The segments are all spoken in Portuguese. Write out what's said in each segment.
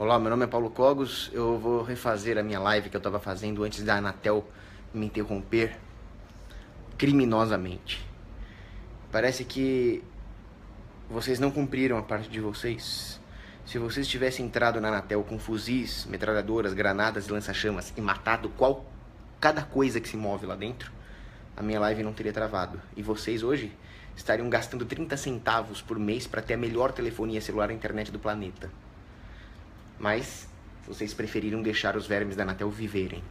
Olá, meu nome é Paulo Cogos. Eu vou refazer a minha live que eu estava fazendo antes da Anatel me interromper criminosamente. Parece que vocês não cumpriram a parte de vocês. Se vocês tivessem entrado na Anatel com fuzis, metralhadoras, granadas e lança-chamas e matado cada coisa que se move lá dentro, a minha live não teria travado. E vocês hoje estariam gastando 30 centavos por mês para ter a melhor telefonia celular e internet do planeta. Mas vocês preferiram deixar os vermes da Anatel viverem.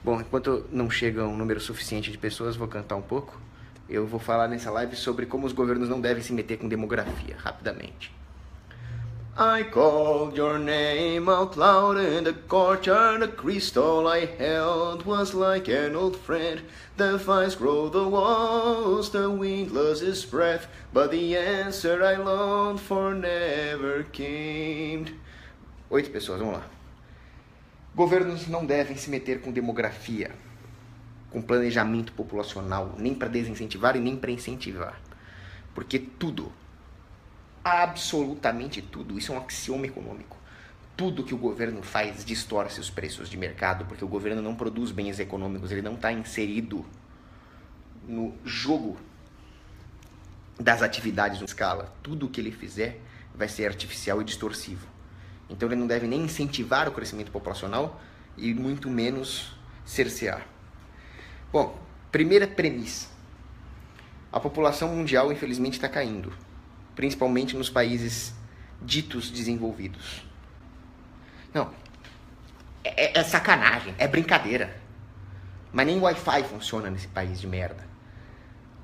Bom, enquanto não chega um número suficiente de pessoas, vou cantar um pouco. Eu vou falar nessa live sobre como os governos não devem se meter com demografia, rapidamente. I called your name out loud in the courtyard. The crystal I held was like an old friend. The vines grow the walls, the wind loses its breath, but the answer I longed for never came. 8 pessoas, vamos lá. Governos não devem se meter com demografia, com planejamento populacional, nem para desincentivar e nem para incentivar. Porque tudo, absolutamente tudo, isso é um axioma econômico. Tudo que o governo faz distorce os preços de mercado, porque o governo não produz bens econômicos, ele não está inserido no jogo das atividades em escala. Tudo que ele fizer vai ser artificial e distorsivo. Então ele não deve nem incentivar o crescimento populacional e muito menos cercear. Bom, primeira premissa. A população mundial, infelizmente, está caindo, principalmente nos países ditos desenvolvidos. Não, é sacanagem, é brincadeira. Mas nem Wi-Fi funciona nesse país de merda.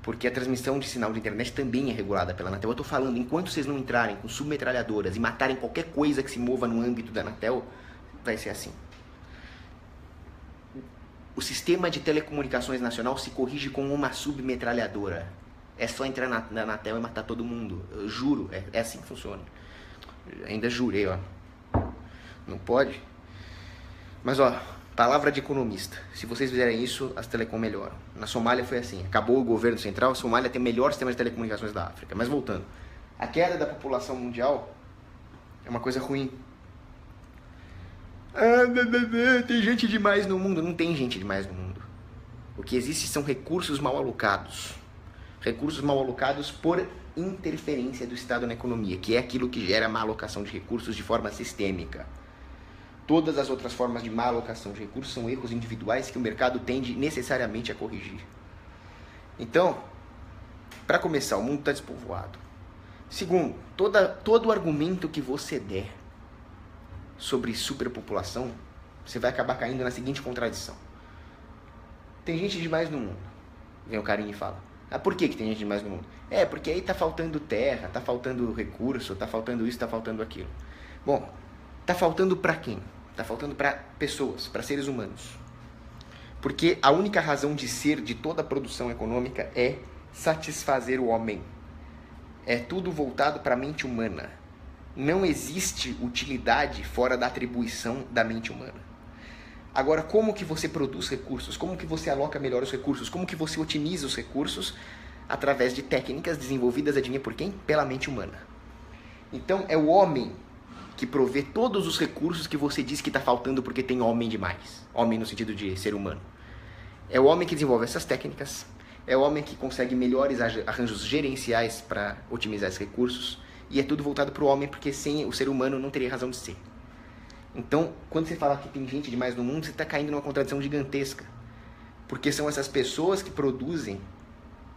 Porque a transmissão de sinal de internet também é regulada pela Anatel. Eu estou falando, enquanto vocês não entrarem com submetralhadoras e matarem qualquer coisa que se mova no âmbito da Anatel, vai ser assim. O sistema de telecomunicações nacional se corrige com uma submetralhadora. É só entrar na Anatel e matar todo mundo. Eu juro, é assim que funciona. Ainda jurei, ó. Não pode? Mas, ó, palavra de economista. Se vocês fizerem isso, as telecom melhoram. Na Somália foi assim. Acabou o governo central, a Somália tem o melhor sistema de telecomunicações da África. Mas voltando. A queda da população mundial é uma coisa ruim. Tem gente demais no mundo. Não tem gente demais no mundo. O que existe são recursos mal alocados. Recursos mal alocados por interferência do Estado na economia, que é aquilo que gera má alocação de recursos de forma sistêmica. Todas as outras formas de má alocação de recursos são erros individuais que o mercado tende necessariamente a corrigir. Então, para começar, o mundo está despovoado. Segundo, todo argumento que você der sobre superpopulação, você vai acabar caindo na seguinte contradição. Tem gente demais no mundo. Vem o carinha e fala. Ah, por que tem gente demais no mundo? É, porque aí tá faltando terra, tá faltando recurso, tá faltando isso, tá faltando aquilo. Bom, tá faltando para quem? Está faltando para pessoas, para seres humanos. Porque a única razão de ser de toda a produção econômica é satisfazer o homem. É tudo voltado para a mente humana. Não existe utilidade fora da atribuição da mente humana. Agora, como que você produz recursos? Como que você aloca melhor os recursos? Como que você otimiza os recursos? Através de técnicas desenvolvidas, adivinha por quem? Pela mente humana. Então, é o homem que provê todos os recursos que você diz que está faltando porque tem homem demais. Homem no sentido de ser humano. É o homem que desenvolve essas técnicas, é o homem que consegue melhores arranjos gerenciais para otimizar esses recursos, e é tudo voltado para o homem, porque sem o ser humano não teria razão de ser. Então, quando você fala que tem gente demais no mundo, você está caindo numa contradição gigantesca. Porque são essas pessoas que produzem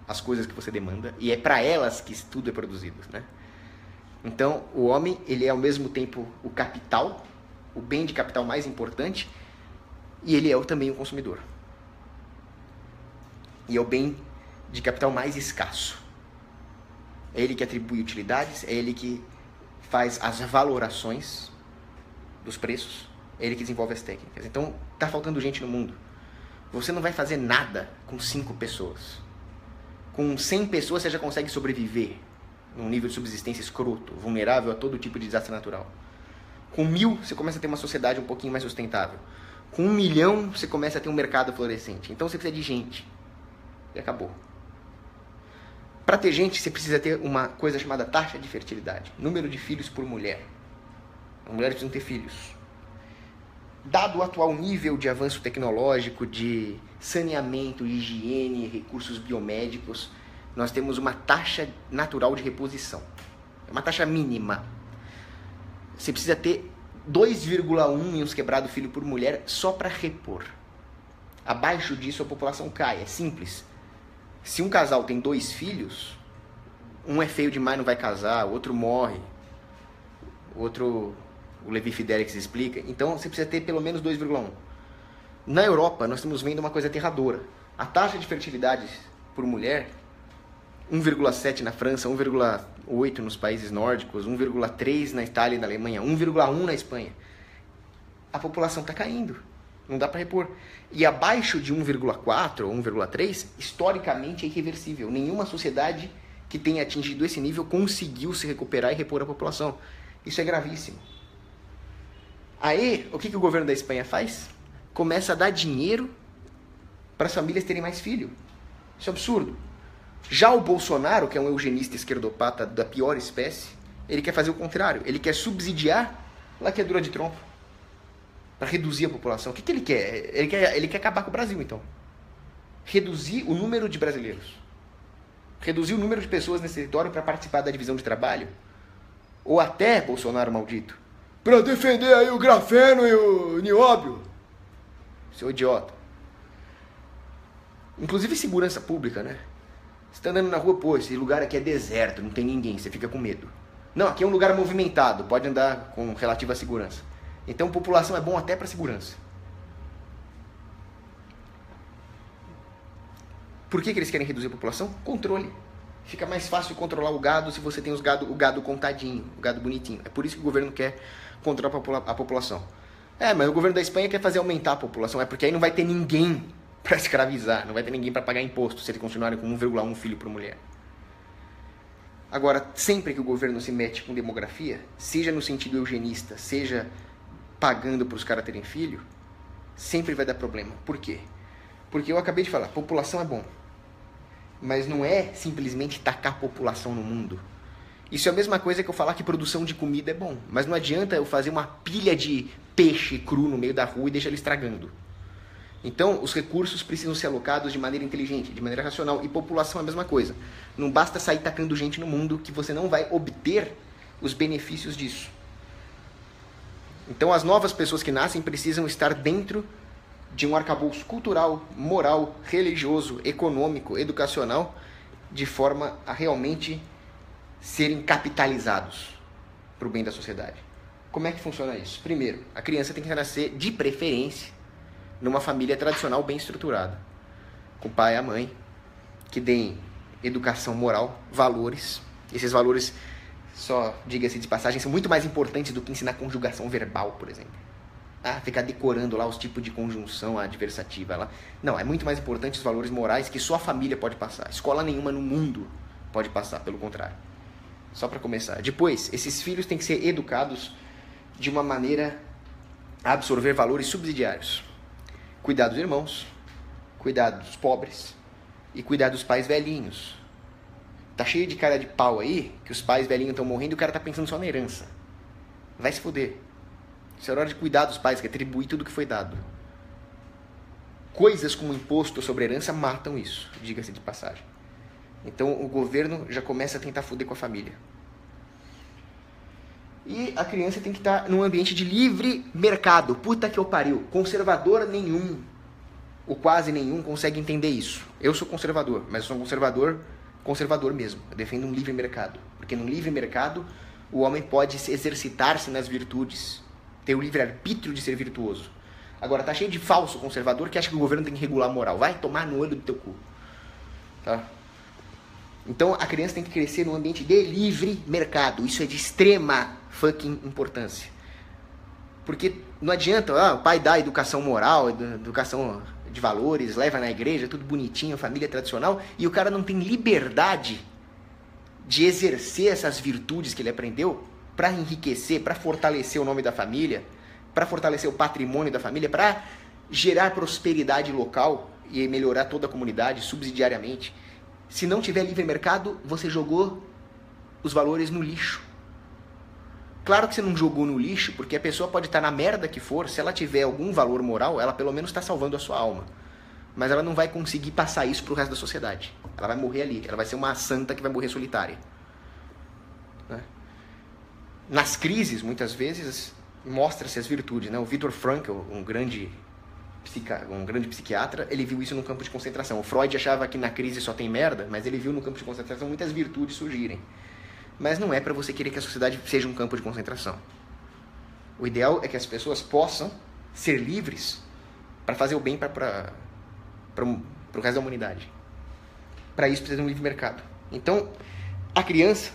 as coisas que você demanda, e é para elas que tudo é produzido, né? Então, o homem, ele é ao mesmo tempo o capital, o bem de capital mais importante, e ele é também o consumidor. E é o bem de capital mais escasso. É ele que atribui utilidades, é ele que faz as valorações dos preços, é ele que desenvolve as técnicas. Então, tá faltando gente no mundo. Você não vai fazer nada com 5 pessoas. Com 100 pessoas você já consegue sobreviver num nível de subsistência escroto, vulnerável a todo tipo de desastre natural. Com 1000, você começa a ter uma sociedade um pouquinho mais sustentável. Com 1 milhão, você começa a ter um mercado florescente. Então você precisa de gente. E acabou. Para ter gente, você precisa ter uma coisa chamada taxa de fertilidade. Número de filhos por mulher. As mulheres precisam ter filhos. Dado o atual nível de avanço tecnológico, de saneamento, higiene, recursos biomédicos, nós temos uma taxa natural de reposição. É uma taxa mínima. Você precisa ter 2,1 e uns quebrado filho por mulher só para repor. Abaixo disso a população cai, é simples. Se um casal tem 2 filhos, um é feio demais, não vai casar, o outro morre, o outro, o Levi Fidelix explica, então você precisa ter pelo menos 2,1. Na Europa, nós estamos vendo uma coisa aterradora. A taxa de fertilidade por mulher, 1,7 na França, 1,8 nos países nórdicos, 1,3 na Itália e na Alemanha, 1,1 na Espanha. A população está caindo, não dá para repor. E abaixo de 1,4 ou 1,3, historicamente é irreversível. Nenhuma sociedade que tenha atingido esse nível conseguiu se recuperar e repor a população. Isso é gravíssimo. Aí, o que o governo da Espanha faz? Começa a dar dinheiro para as famílias terem mais filho. Isso é absurdo. Já o Bolsonaro, que é um eugenista esquerdopata da pior espécie, ele quer fazer o contrário. Ele quer subsidiar laqueadura de trompa para reduzir a população. O que ele quer? Ele quer acabar com o Brasil, então. Reduzir o número de brasileiros. Reduzir o número de pessoas nesse território para participar da divisão de trabalho. Ou até, Bolsonaro maldito, para defender aí o grafeno e o nióbio. Seu idiota. Inclusive segurança pública, né? Você está andando na rua, pô, esse lugar aqui é deserto, não tem ninguém, você fica com medo. Não, aqui é um lugar movimentado, pode andar com relativa segurança. Então, população é bom até para segurança. Por que eles querem reduzir a população? Controle. Fica mais fácil controlar o gado se você tem o gado contadinho, o gado bonitinho. É por isso que o governo quer controlar a população. Mas o governo da Espanha quer fazer aumentar a população. É porque aí não vai ter ninguém para escravizar, não vai ter ninguém para pagar imposto se eles continuarem com 1,1 filho por mulher. Agora, sempre que o governo se mete com demografia, seja no sentido eugenista, seja pagando para os caras terem filho, sempre vai dar problema. Por quê? Porque eu acabei de falar, população é bom. Mas não é simplesmente tacar população no mundo. Isso é a mesma coisa que eu falar que produção de comida é bom. Mas não adianta eu fazer uma pilha de peixe cru no meio da rua e deixar ele estragando. Então, os recursos precisam ser alocados de maneira inteligente, de maneira racional. E população é a mesma coisa. Não basta sair tacando gente no mundo que você não vai obter os benefícios disso. Então, as novas pessoas que nascem precisam estar dentro de um arcabouço cultural, moral, religioso, econômico, educacional, de forma a realmente serem capitalizados para o bem da sociedade. Como é que funciona isso? Primeiro, a criança tem que nascer, de preferência, numa família tradicional bem estruturada, com o pai e a mãe, que deem educação moral, valores. Esses valores, só diga-se de passagem, são muito mais importantes do que ensinar conjugação verbal, por exemplo. Ficar decorando lá os tipos de conjunção adversativa lá. Não, é muito mais importante os valores morais que só a família pode passar. Escola nenhuma no mundo pode passar, pelo contrário. Só para começar. Depois, esses filhos têm que ser educados de uma maneira a absorver valores subsidiários. Cuidar dos irmãos, cuidar dos pobres e cuidar dos pais velhinhos. Tá cheio de cara de pau aí, que os pais velhinhos estão morrendo e o cara tá pensando só na herança. Vai se foder. Isso é hora de cuidar dos pais, retribuir tudo que foi dado. Coisas como imposto sobre herança matam isso, diga-se de passagem. Então o governo já começa a tentar foder com a família. E a criança tem que estar num ambiente de livre mercado. Puta que eu pariu. Conservador nenhum, ou quase nenhum, consegue entender isso. Eu sou conservador, mas eu sou um conservador mesmo. Eu defendo um livre mercado. Porque no livre mercado, o homem pode exercitar-se nas virtudes. Ter o livre-arbítrio de ser virtuoso. Agora, tá cheio de falso conservador que acha que o governo tem que regular a moral. Vai tomar no olho do teu cu. Tá? Então, a criança tem que crescer num ambiente de livre mercado. Isso é de extrema fucking importância. Porque não adianta, o pai dá educação moral, educação de valores, leva na igreja, tudo bonitinho, família tradicional, e o cara não tem liberdade de exercer essas virtudes que ele aprendeu para enriquecer, para fortalecer o nome da família, para fortalecer o patrimônio da família, para gerar prosperidade local e melhorar toda a comunidade subsidiariamente. Se não tiver livre mercado, você jogou os valores no lixo. Claro que você não jogou no lixo, porque a pessoa pode estar na merda que for, se ela tiver algum valor moral, ela pelo menos está salvando a sua alma. Mas ela não vai conseguir passar isso pro resto da sociedade. Ela vai morrer ali, ela vai ser uma santa que vai morrer solitária. Né? Nas crises, muitas vezes, mostra-se as virtudes. Né? O Viktor Frankl, um grande psiquiatra, ele viu isso no campo de concentração. O Freud achava que na crise só tem merda, mas ele viu no campo de concentração muitas virtudes surgirem. Mas não é para você querer que a sociedade seja um campo de concentração. O ideal é que as pessoas possam ser livres para fazer o bem para o resto da humanidade. Para isso precisa de um livre mercado. Então, a criança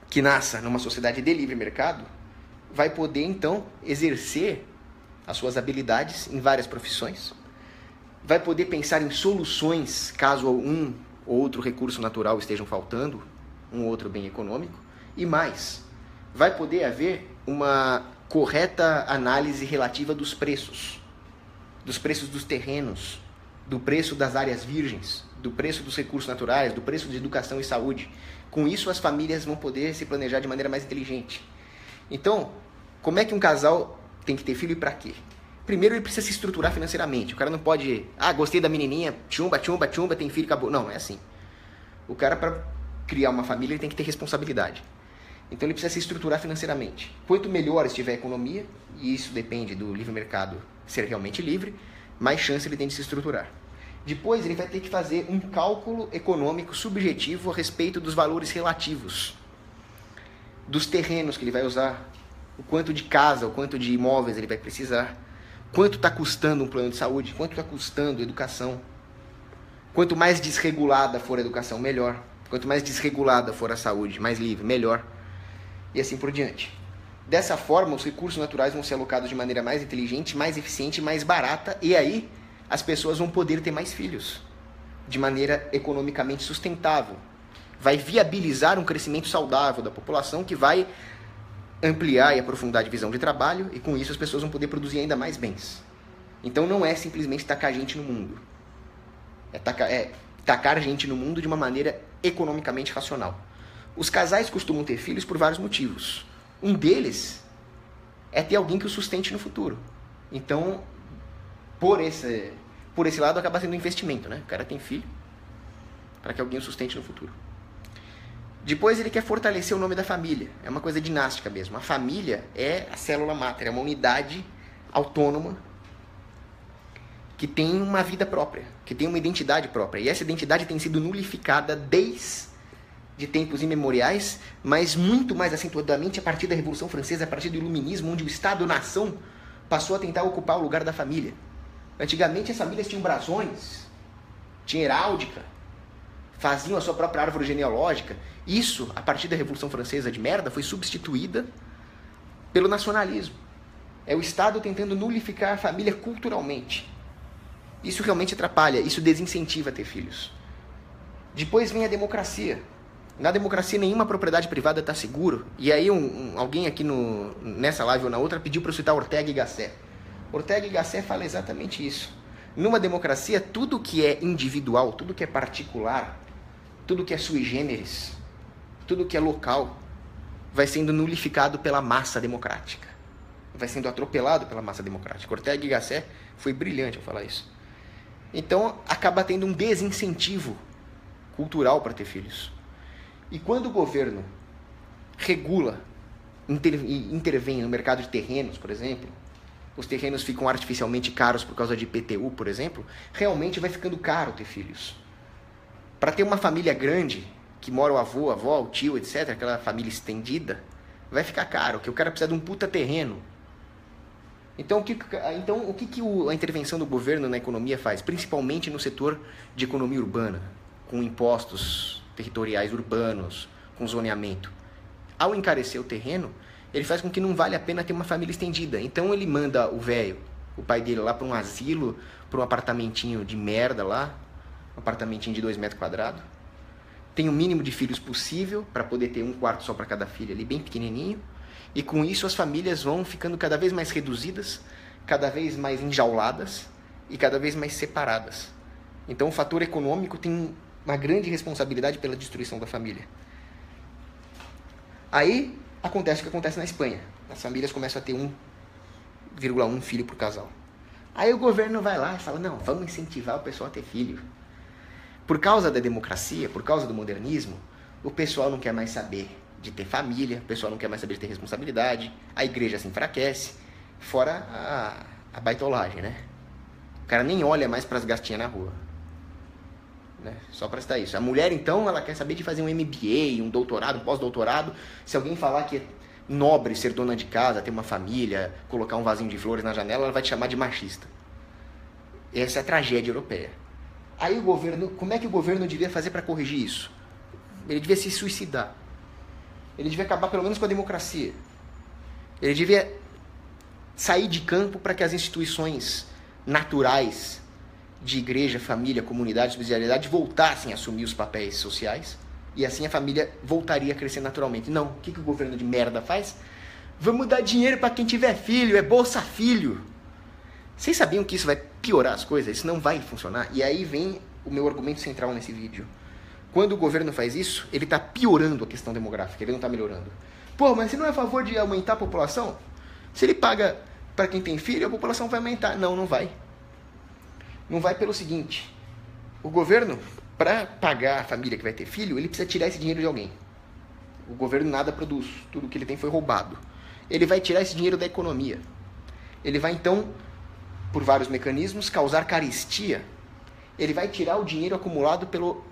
que nasça numa sociedade de livre mercado vai poder, então, exercer as suas habilidades em várias profissões, vai poder pensar em soluções caso um ou outro recurso natural estejam faltando, um outro bem econômico, e mais, vai poder haver uma correta análise relativa dos preços dos terrenos, do preço das áreas virgens, do preço dos recursos naturais, do preço de educação e saúde. Com isso, as famílias vão poder se planejar de maneira mais inteligente. Então, como é que um casal tem que ter filho e para quê? Primeiro, ele precisa se estruturar financeiramente. O cara não pode, gostei da menininha, tchumba, tem filho, acabou. Não, é assim. O cara, para criar uma família, ele tem que ter responsabilidade. Então, ele precisa se estruturar financeiramente. Quanto melhor estiver a economia, e isso depende do livre mercado ser realmente livre, mais chance ele tem de se estruturar. Depois, ele vai ter que fazer um cálculo econômico subjetivo a respeito dos valores relativos, dos terrenos que ele vai usar, o quanto de casa, o quanto de imóveis ele vai precisar, quanto está custando um plano de saúde, quanto está custando educação. Quanto mais desregulada for a educação, melhor. Quanto mais desregulada for a saúde, mais livre, melhor. E assim por diante. Dessa forma, os recursos naturais vão ser alocados de maneira mais inteligente, mais eficiente, mais barata, e aí as pessoas vão poder ter mais filhos, de maneira economicamente sustentável. Vai viabilizar um crescimento saudável da população que vai ampliar e aprofundar a divisão de trabalho, e com isso as pessoas vão poder produzir ainda mais bens. Então não é simplesmente tacar gente no mundo. É tacar gente no mundo de uma maneira economicamente racional. Os casais costumam ter filhos por vários motivos. Um deles é ter alguém que o sustente no futuro. Então, por esse lado, acaba sendo um investimento, né? O cara tem filho para que alguém o sustente no futuro. Depois, ele quer fortalecer o nome da família. É uma coisa dinástica mesmo. A família é a célula máter, é uma unidade autônoma que tem uma vida própria, que tem uma identidade própria. E essa identidade tem sido nulificada desde tempos imemoriais, mas muito mais acentuadamente a partir da Revolução Francesa, a partir do Iluminismo, onde o Estado-nação passou a tentar ocupar o lugar da família. Antigamente as famílias tinham brasões, tinham heráldica, faziam a sua própria árvore genealógica. Isso, a partir da Revolução Francesa de merda, foi substituída pelo nacionalismo. É o Estado tentando nulificar a família culturalmente. Isso realmente atrapalha, isso desincentiva a ter filhos. Depois vem a democracia. Na democracia, nenhuma propriedade privada está seguro. E aí alguém aqui nessa live ou na outra pediu para eu citar Ortega y Gasset. Ortega y Gasset fala exatamente isso. Numa democracia, tudo que é individual, tudo que é particular, tudo que é sui generis, tudo que é local, vai sendo nulificado pela massa democrática. Vai sendo atropelado pela massa democrática. Ortega y Gasset foi brilhante ao falar isso. Então, acaba tendo um desincentivo cultural para ter filhos. E quando o governo regula, intervém no mercado de terrenos, por exemplo, os terrenos ficam artificialmente caros por causa de IPTU, por exemplo, realmente vai ficando caro ter filhos. Para ter uma família grande, que mora o avô, a avó, o tio, etc., aquela família estendida, vai ficar caro, porque o cara precisa de um puta terreno. Então, o que a intervenção do governo na economia faz? Principalmente no setor de economia urbana, com impostos territoriais urbanos, com zoneamento. Ao encarecer o terreno, ele faz com que não vale a pena ter uma família estendida. Então ele manda o velho, o pai dele, lá para um asilo, para um apartamentinho de merda lá, um apartamentinho de 2 metros quadrados. Tem o mínimo de filhos possível, para poder ter um quarto só para cada filho ali, bem pequenininho. E com isso as famílias vão ficando cada vez mais reduzidas, cada vez mais enjauladas e cada vez mais separadas. Então o fator econômico tem uma grande responsabilidade pela destruição da família. Aí acontece o que acontece na Espanha. As famílias começam a ter 1,1 filho por casal. Aí o governo vai lá e fala, não, vamos incentivar o pessoal a ter filho. Por causa da democracia, por causa do modernismo, o pessoal não quer mais saber de ter família, o pessoal não quer mais saber de ter responsabilidade, a igreja se enfraquece, fora a baitolagem, né? O cara nem olha mais para as gastinhas na rua. Né? Só para citar isso. A mulher, então, ela quer saber de fazer um MBA, um doutorado, um pós-doutorado. Se alguém falar que é nobre ser dona de casa, ter uma família, colocar um vasinho de flores na janela, ela vai te chamar de machista. Essa é a tragédia europeia. Aí o governo, como é que o governo devia fazer para corrigir isso? Ele devia se suicidar. Ele devia acabar pelo menos com a democracia. Ele devia sair de campo para que as instituições naturais de igreja, família, comunidade, subsidiariedade voltassem a assumir os papéis sociais e assim a família voltaria a crescer naturalmente. Não, o que o governo de merda faz? Vamos dar dinheiro para quem tiver filho, é Bolsa Filho. Vocês sabiam que isso vai piorar as coisas? Isso não vai funcionar. E aí vem o meu argumento central nesse vídeo. Quando o governo faz isso, ele está piorando a questão demográfica, ele não está melhorando. Pô, mas você não é a favor de aumentar a população? Se ele paga para quem tem filho, a população vai aumentar. Não, não vai. Não vai pelo seguinte, o governo, para pagar a família que vai ter filho, ele precisa tirar esse dinheiro de alguém. O governo nada produz, tudo que ele tem foi roubado. Ele vai tirar esse dinheiro da economia. Ele vai então, por vários mecanismos, causar carestia. Ele vai tirar o dinheiro acumulado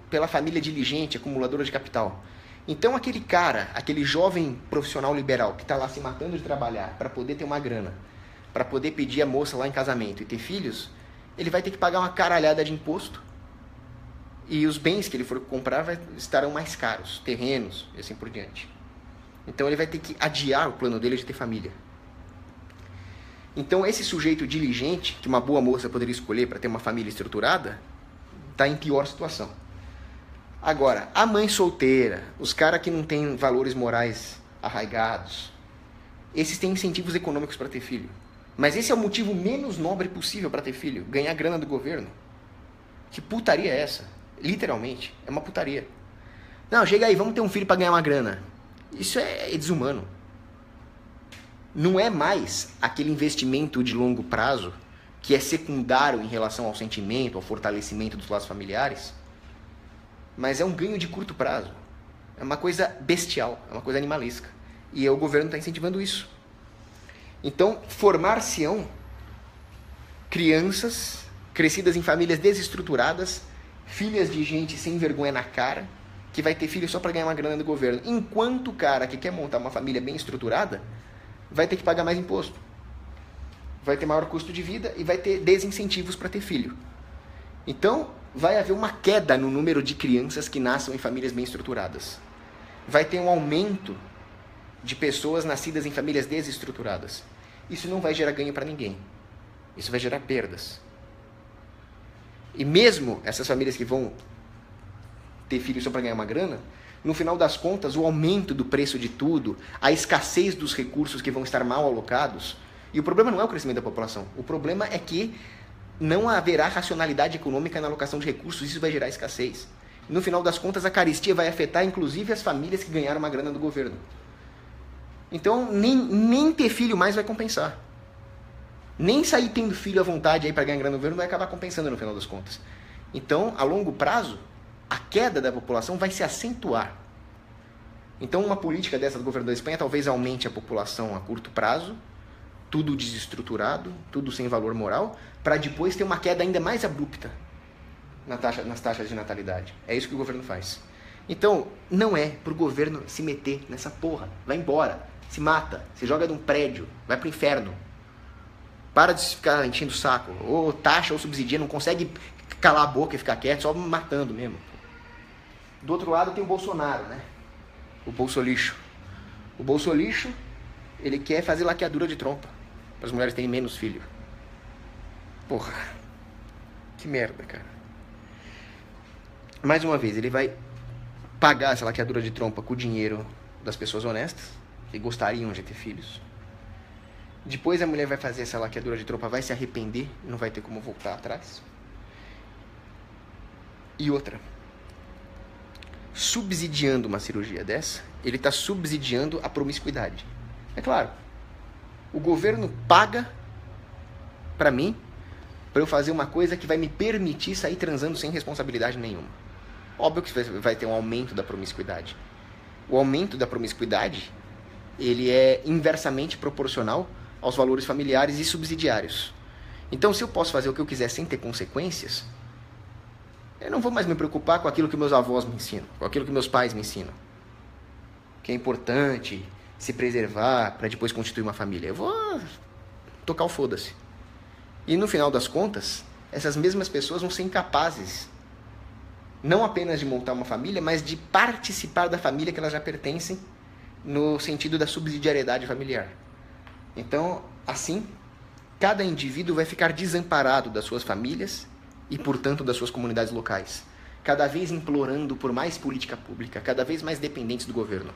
pela família diligente, acumuladora de capital. Então aquele cara, aquele jovem profissional liberal que está lá se matando de trabalhar para poder ter uma grana, para poder pedir a moça lá em casamento e ter filhos, ele vai ter que pagar uma caralhada de imposto e os bens que ele for comprar estarão mais caros, terrenos e assim por diante. Então ele vai ter que adiar o plano dele de ter família. Então esse sujeito diligente, que uma boa moça poderia escolher para ter uma família estruturada, está em pior situação. Agora, a mãe solteira, os caras que não têm valores morais arraigados, esses têm incentivos econômicos para ter filho. Mas esse é o motivo menos nobre possível para ter filho, ganhar grana do governo. Que putaria é essa? Literalmente, é uma putaria. Não, chega aí, vamos ter um filho para ganhar uma grana. Isso é desumano. Não é mais aquele investimento de longo prazo que é secundário em relação ao sentimento, ao fortalecimento dos laços familiares, mas é um ganho de curto prazo. É uma coisa bestial, é uma coisa animalesca. E o governo está incentivando isso. Então, formar-se-ão crianças crescidas em famílias desestruturadas, filhas de gente sem vergonha na cara, que vai ter filho só para ganhar uma grana do governo. Enquanto o cara que quer montar uma família bem estruturada vai ter que pagar mais imposto. Vai ter maior custo de vida e vai ter desincentivos para ter filho. Então, vai haver uma queda no número de crianças que nasçam em famílias bem estruturadas. Vai ter um aumento de pessoas nascidas em famílias desestruturadas. Isso não vai gerar ganho para ninguém. Isso vai gerar perdas. E mesmo essas famílias que vão ter filhos só para ganhar uma grana, no final das contas, o aumento do preço de tudo, a escassez dos recursos que vão estar mal alocados, e o problema não é o crescimento da população, o problema é que não haverá racionalidade econômica na alocação de recursos, isso vai gerar escassez. No final das contas, a carestia vai afetar inclusive as famílias que ganharam uma grana do governo. Então, nem ter filho mais vai compensar. Nem sair tendo filho à vontade aí para ganhar grana no governo vai acabar compensando no final das contas. Então, a longo prazo, a queda da população vai se acentuar. Então, uma política dessa do governo da Espanha talvez aumente a população a curto prazo, tudo desestruturado, tudo sem valor moral, para depois ter uma queda ainda mais abrupta nas taxas de natalidade. É isso que o governo faz. Então, não é pro governo se meter nessa porra. Vai embora, se mata, se joga de um prédio, vai pro inferno. Para de ficar enchendo o saco. Ou taxa ou subsidia, não consegue calar a boca e ficar quieto, só matando mesmo. Do outro lado tem o Bolsonaro, né? O Bolsolixo. O Bolsolixo, ele quer fazer laqueadura de trompa para as mulheres terem menos filho. Porra. Que merda, cara. Mais uma vez, ele vai pagar essa laqueadura de trompa com o dinheiro das pessoas honestas, que gostariam de ter filhos. Depois a mulher vai fazer essa laqueadura de trompa, vai se arrepender, não vai ter como voltar atrás. E outra, subsidiando uma cirurgia dessa, ele está subsidiando a promiscuidade. É claro, o governo paga para mim, para eu fazer uma coisa que vai me permitir sair transando sem responsabilidade nenhuma. Óbvio que vai ter um aumento da promiscuidade. O aumento da promiscuidade, ele é inversamente proporcional aos valores familiares e subsidiários. Então, se eu posso fazer o que eu quiser sem ter consequências, eu não vou mais me preocupar com aquilo que meus avós me ensinam, com aquilo que meus pais me ensinam. Que é importante se preservar para depois constituir uma família. Eu vou tocar o foda-se. E no final das contas, essas mesmas pessoas vão ser incapazes, não apenas de montar uma família, mas de participar da família que elas já pertencem, no sentido da subsidiariedade familiar. Então, assim, cada indivíduo vai ficar desamparado das suas famílias e, portanto, das suas comunidades locais, cada vez implorando por mais política pública, cada vez mais dependentes do governo.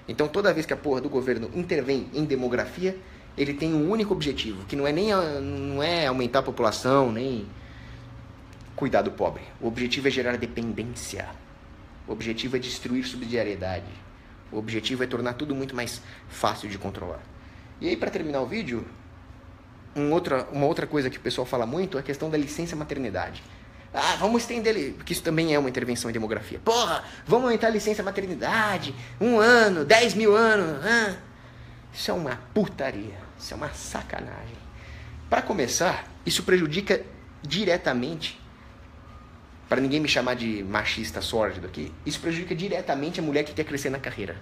Então, toda vez que a porra do governo intervém em demografia, ele tem um único objetivo, que não é aumentar a população, nem cuidar do pobre. O objetivo é gerar dependência. O objetivo é destruir subsidiariedade. O objetivo é tornar tudo muito mais fácil de controlar. E aí, para terminar o vídeo, uma outra coisa que o pessoal fala muito é a questão da licença maternidade. Ah, vamos estender, porque isso também é uma intervenção em demografia. Porra, vamos aumentar a licença maternidade, 1 ano, 10 mil anos. Isso é uma putaria, isso é uma sacanagem. Para começar, isso prejudica diretamente, para ninguém me chamar de machista sórdido aqui, isso prejudica diretamente a mulher que quer crescer na carreira.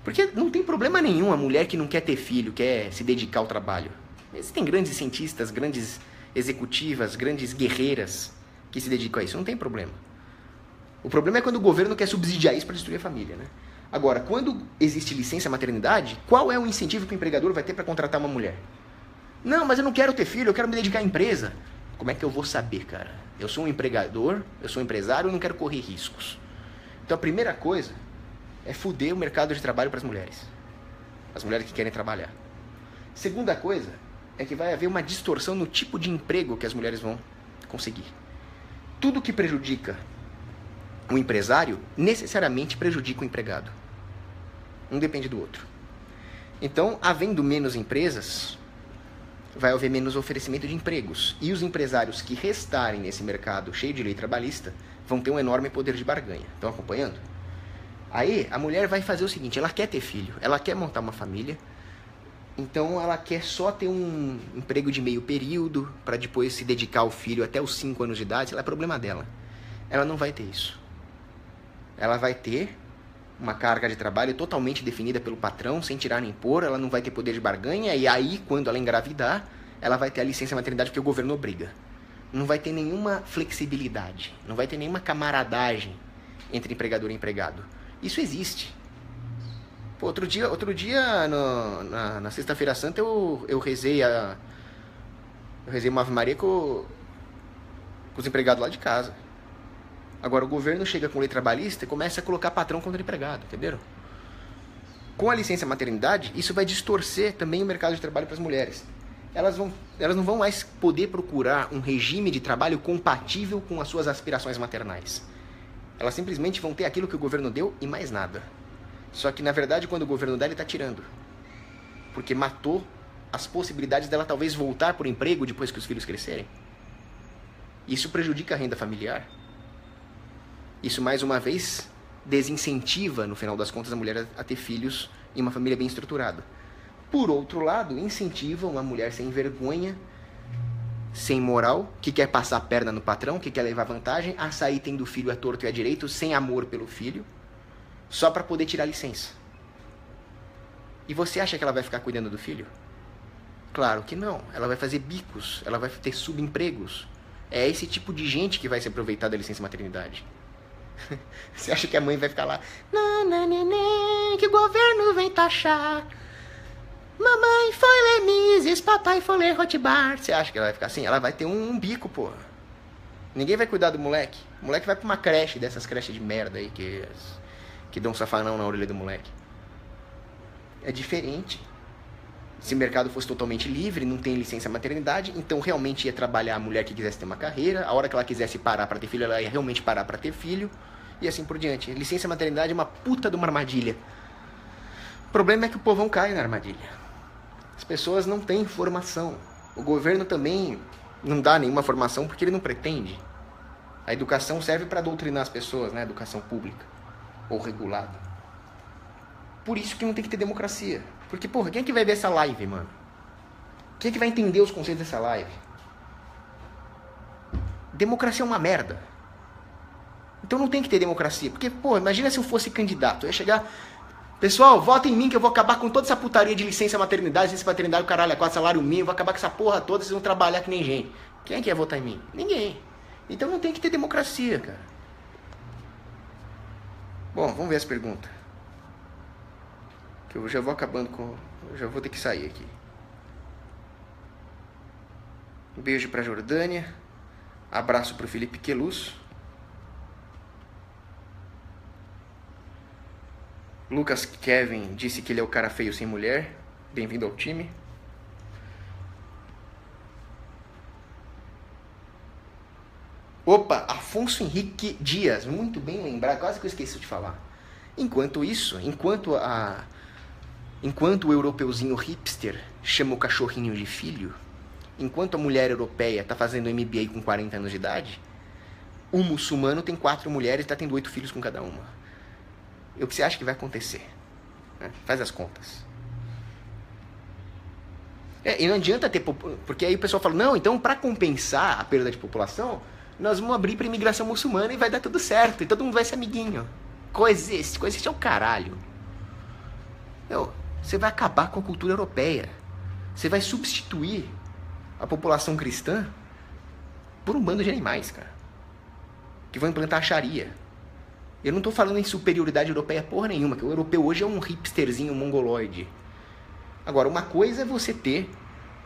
Porque não tem problema nenhum a mulher que não quer ter filho, quer se dedicar ao trabalho. Existem grandes cientistas, grandes executivas, grandes guerreiras que se dedicam a isso, não tem problema. O problema é quando o governo quer subsidiar isso para destruir a família, né? Agora, quando existe licença maternidade, qual é o incentivo que o empregador vai ter para contratar uma mulher? Não, mas eu não quero ter filho, eu quero me dedicar à empresa. Como é que eu vou saber, cara? Eu sou um empregador, eu sou um empresário, eu não quero correr riscos. Então a primeira coisa é foder o mercado de trabalho para as mulheres que querem trabalhar. Segunda coisa é que vai haver uma distorção no tipo de emprego que as mulheres vão conseguir. Tudo que prejudica o empresário necessariamente prejudica o empregado. Um depende do outro. Então, havendo menos empresas, vai haver menos oferecimento de empregos. E os empresários que restarem nesse mercado cheio de lei trabalhista vão ter um enorme poder de barganha. Estão acompanhando? Aí, a mulher vai fazer o seguinte, ela quer ter filho, ela quer montar uma família, então ela quer só ter um emprego de meio período para depois se dedicar ao filho até os 5 anos de idade. Isso é problema dela. Ela não vai ter isso. Ela vai ter uma carga de trabalho totalmente definida pelo patrão, sem tirar nem pôr, ela não vai ter poder de barganha, e aí, quando ela engravidar, ela vai ter a licença maternidade porque o governo obriga. Não vai ter nenhuma flexibilidade, não vai ter nenhuma camaradagem entre empregador e empregado. Isso existe. Pô, outro dia na Sexta-feira Santa, eu rezei uma Ave Maria com os empregados lá de casa. Agora, o governo chega com lei trabalhista e começa a colocar patrão contra empregado, entenderam? Com a licença maternidade, isso vai distorcer também o mercado de trabalho para as mulheres. Elas não vão mais poder procurar um regime de trabalho compatível com as suas aspirações maternais. Elas simplesmente vão ter aquilo que o governo deu e mais nada. Só que, na verdade, quando o governo dá, ele está tirando. Porque matou as possibilidades dela talvez voltar por emprego depois que os filhos crescerem. Isso prejudica a renda familiar. Isso, mais uma vez, desincentiva, no final das contas, a mulher a ter filhos em uma família bem estruturada. Por outro lado, incentiva uma mulher sem vergonha, sem moral, que quer passar a perna no patrão, que quer levar vantagem, a sair tendo filho à torto e à direito, sem amor pelo filho, só para poder tirar licença. E você acha que ela vai ficar cuidando do filho? Claro que não. Ela vai fazer bicos, ela vai ter subempregos. É esse tipo de gente que vai se aproveitar da licença maternidade. Você acha que a mãe vai ficar lá, nananana, que o governo vem taxar, mamãe foi ler Mises, papai foi ler Rothbard. Você acha que ela vai ficar assim? Ela vai ter um bico, porra. Ninguém vai cuidar do moleque. O moleque vai pra uma creche, dessas creches de merda aí que dão um safanão na orelha do moleque. É diferente. Se o mercado fosse totalmente livre, não tem licença maternidade, então realmente ia trabalhar a mulher que quisesse ter uma carreira. A hora que ela quisesse parar para ter filho, ela ia realmente parar para ter filho. e assim por diante. Licença maternidade é uma puta de uma armadilha. O problema é que o povão cai na armadilha. As pessoas não têm formação. O governo também não dá nenhuma formação porque ele não pretende. A educação serve para doutrinar as pessoas, né? Educação pública ou regulada. Por isso que não tem que ter democracia. Porque, porra, quem é que vai ver essa live, mano? Quem é que vai entender os conceitos dessa live? Democracia é uma merda. Então não tem que ter democracia. Porque, pô, imagina se eu fosse candidato. Eu ia chegar... Pessoal, vota em mim que eu vou acabar com toda essa putaria de licença maternidade, o caralho, 4 salário mínimo, vou acabar com essa porra toda, vocês vão trabalhar que nem gente. Quem é que ia votar em mim? Ninguém. Então não tem que ter democracia, cara. Bom, vamos ver as perguntas. Que eu já vou acabando com... Eu já vou ter que sair aqui. Um beijo pra Jordânia. Abraço pro Felipe Queluz. Lucas Kevin disse que ele é o cara feio sem mulher. Bem-vindo ao time. Opa, Afonso Henrique Dias. Muito bem lembrado, quase que eu esqueci de falar. Enquanto isso, enquanto o europeuzinho hipster chama o cachorrinho de filho, enquanto a mulher europeia está fazendo MBA com 40 anos de idade, o muçulmano tem 4 mulheres e está tendo 8 filhos com cada uma. E o que você acha que vai acontecer? Faz as contas. E não adianta ter... Porque aí o pessoal fala, não, então para compensar a perda de população, nós vamos abrir para imigração muçulmana e vai dar tudo certo. E todo mundo vai ser amiguinho. Coexiste é o caralho. Você vai acabar com a cultura europeia. Você vai substituir a população cristã por um bando de animais, cara. Que vão implantar a Sharia. Eu não tô falando em superioridade europeia porra nenhuma, que o europeu hoje é um hipsterzinho mongoloide. Agora, uma coisa é você ter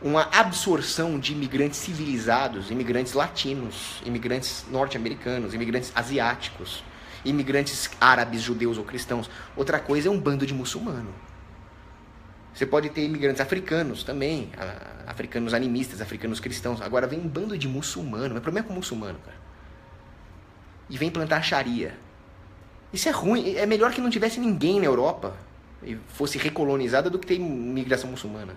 uma absorção de imigrantes civilizados, imigrantes latinos, imigrantes norte-americanos, imigrantes asiáticos, imigrantes árabes, judeus ou cristãos. Outra coisa é um bando de muçulmano. Você pode ter imigrantes africanos também, africanos animistas, africanos cristãos. Agora vem um bando de muçulmano, mas o problema é com o muçulmano, cara. E vem plantar Sharia. Isso é ruim, é melhor que não tivesse ninguém na Europa e fosse recolonizada do que ter imigração muçulmana.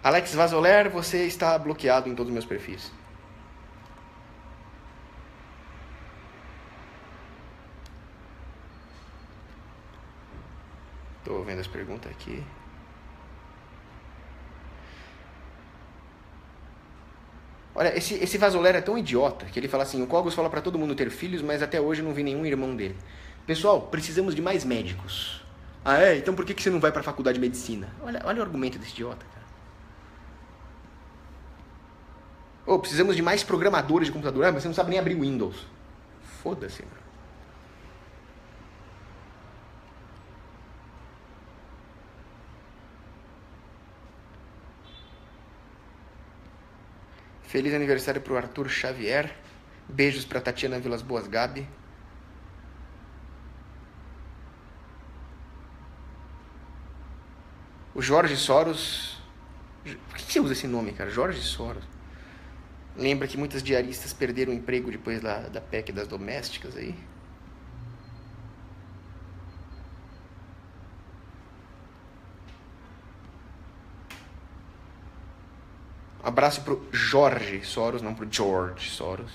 Alex Vazoler, você está bloqueado em todos os meus perfis. Estou vendo as perguntas aqui. Olha, esse Vazoler é tão idiota que ele fala assim, o Cogos fala pra todo mundo ter filhos, mas até hoje eu não vi nenhum irmão dele. Pessoal, precisamos de mais médicos. Ah é? Então por que você não vai pra faculdade de medicina? Olha o argumento desse idiota, cara. Precisamos de mais programadores de computador. Ah, mas você não sabe nem abrir o Windows. Foda-se, mano. Feliz aniversário pro Arthur Xavier. Beijos pra Tatiana Vilas Boas Gabi. O Jorge Soros. Por que você usa esse nome, cara? Jorge Soros. Lembra que muitas diaristas perderam o emprego depois da PEC das domésticas aí? Abraço pro Jorge Soros, não pro George Soros.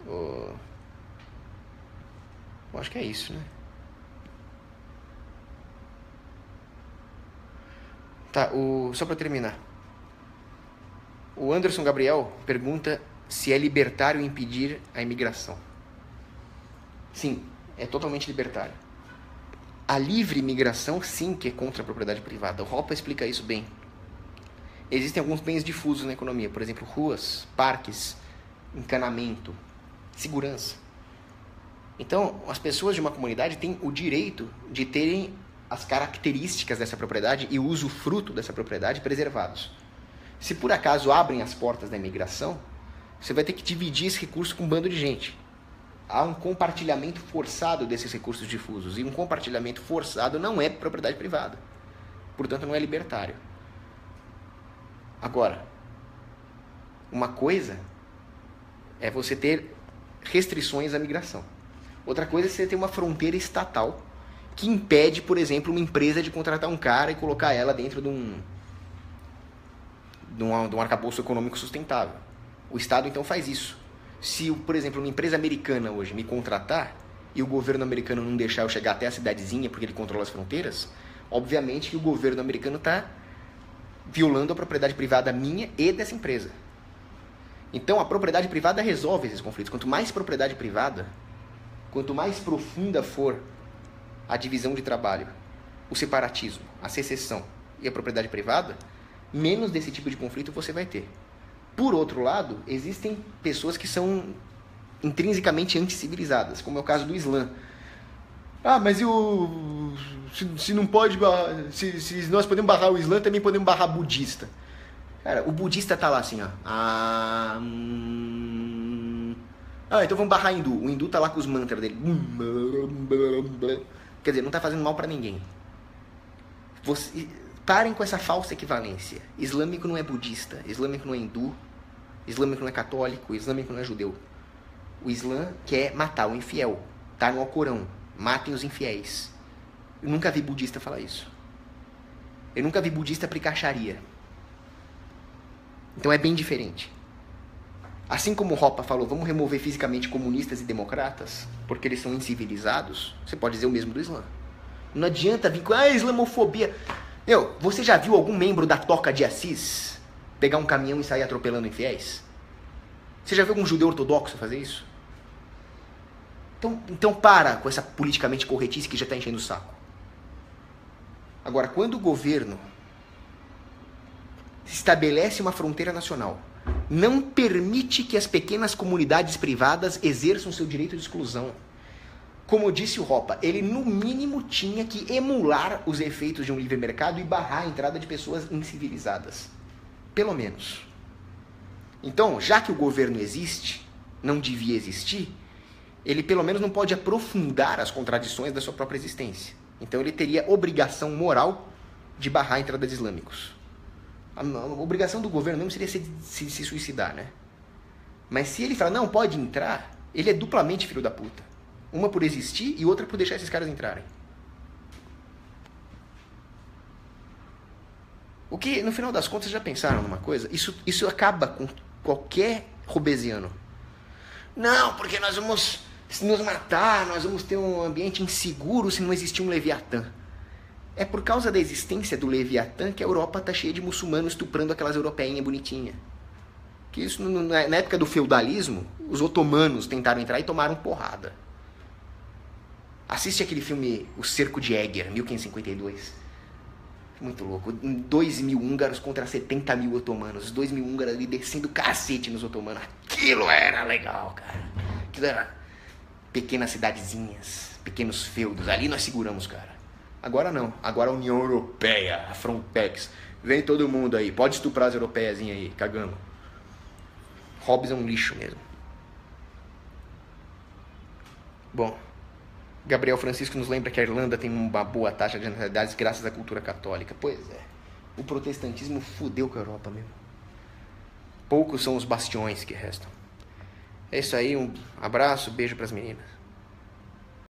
Eu acho que é isso, né? Tá, só pra terminar. O Anderson Gabriel pergunta se é libertário impedir a imigração. Sim, é totalmente libertário. A livre migração, sim, que é contra a propriedade privada. O Hoppe explica isso bem. Existem alguns bens difusos na economia, por exemplo, ruas, parques, encanamento, segurança. Então, as pessoas de uma comunidade têm o direito de terem as características dessa propriedade e o usufruto dessa propriedade preservados. Se por acaso abrem as portas da imigração, você vai ter que dividir esse recurso com um bando de gente. há um compartilhamento forçado desses recursos difusos. E um compartilhamento forçado não é propriedade privada. Portanto, não é libertário. Agora, uma coisa é você ter restrições à migração. Outra coisa é você ter uma fronteira estatal que impede, por exemplo, uma empresa de contratar um cara e colocar ela dentro de um arcabouço econômico sustentável. O Estado, então, faz isso. Se, por exemplo, uma empresa americana hoje me contratar e o governo americano não deixar eu chegar até a cidadezinha porque ele controla as fronteiras, obviamente que o governo americano está violando a propriedade privada minha e dessa empresa. Então, a propriedade privada resolve esses conflitos. Quanto mais propriedade privada, quanto mais profunda for a divisão de trabalho, o separatismo, a secessão e a propriedade privada, menos desse tipo de conflito você vai ter. Por outro lado, existem pessoas que são intrinsecamente anticivilizadas, como é o caso do Islã. Ah, mas se não pode, se nós podemos barrar o Islã, também podemos barrar budista. Cara, o budista tá lá assim, ó. Então vamos barrar hindu. O hindu tá lá com os mantras dele. Quer dizer, não tá fazendo mal pra ninguém. Parem com essa falsa equivalência. Islâmico não é budista, islâmico não é hindu, islâmico não é católico, islâmico não é judeu. O Islã quer matar o infiel. Tá no Alcorão. Matem os infiéis. Eu nunca vi budista falar isso. Eu nunca vi budista aplicar Sharia. Então é bem diferente. Assim como o Hoppe falou, vamos remover fisicamente comunistas e democratas, porque eles são incivilizados, você pode dizer o mesmo do Islã. Não adianta vir com islamofobia. Você já viu algum membro da Toca de Assis pegar um caminhão e sair atropelando infiéis? Você já viu algum judeu ortodoxo fazer isso? Então para com essa politicamente corretice que já está enchendo o saco. Agora, quando o governo estabelece uma fronteira nacional, não permite que as pequenas comunidades privadas exerçam seu direito de exclusão. Como disse o Hoppe, ele no mínimo tinha que emular os efeitos de um livre mercado e barrar a entrada de pessoas incivilizadas. Pelo menos. Então, já que o governo existe, não devia existir, ele pelo menos não pode aprofundar as contradições da sua própria existência. Então ele teria obrigação moral de barrar a entrada de islâmicos. A obrigação do governo mesmo seria se suicidar, né? Mas se ele falar, não, pode entrar, ele é duplamente filho da puta. Uma por existir e outra por deixar esses caras entrarem. O que, no final das contas, já pensaram numa coisa? Isso acaba com qualquer robesiano. Não, porque nós vamos nos matar, nós vamos ter um ambiente inseguro se não existir um Leviatã. É por causa da existência do Leviatã que a Europa está cheia de muçulmanos estuprando aquelas europeinhas bonitinhas. Que isso, na época do feudalismo, os otomanos tentaram entrar e tomaram porrada. Assiste aquele filme O Cerco de Eger, 1552. Muito louco. 2.000 húngaros contra 70.000 otomanos. 2.000 húngaros ali descendo cacete nos otomanos. Aquilo era legal, cara. Aquilo era pequenas cidadezinhas, pequenos feudos. Ali nós seguramos, cara. Agora não. Agora a União Europeia, a Frontex. Vem todo mundo aí. Pode estuprar as europeiazinhas aí, cagando. Hobbes é um lixo mesmo. Bom, Gabriel Francisco nos lembra que a Irlanda tem uma boa taxa de natalidade graças à cultura católica. Pois é. O protestantismo fudeu com a Europa mesmo. Poucos são os bastiões que restam. É isso aí, um abraço, beijo pras meninas.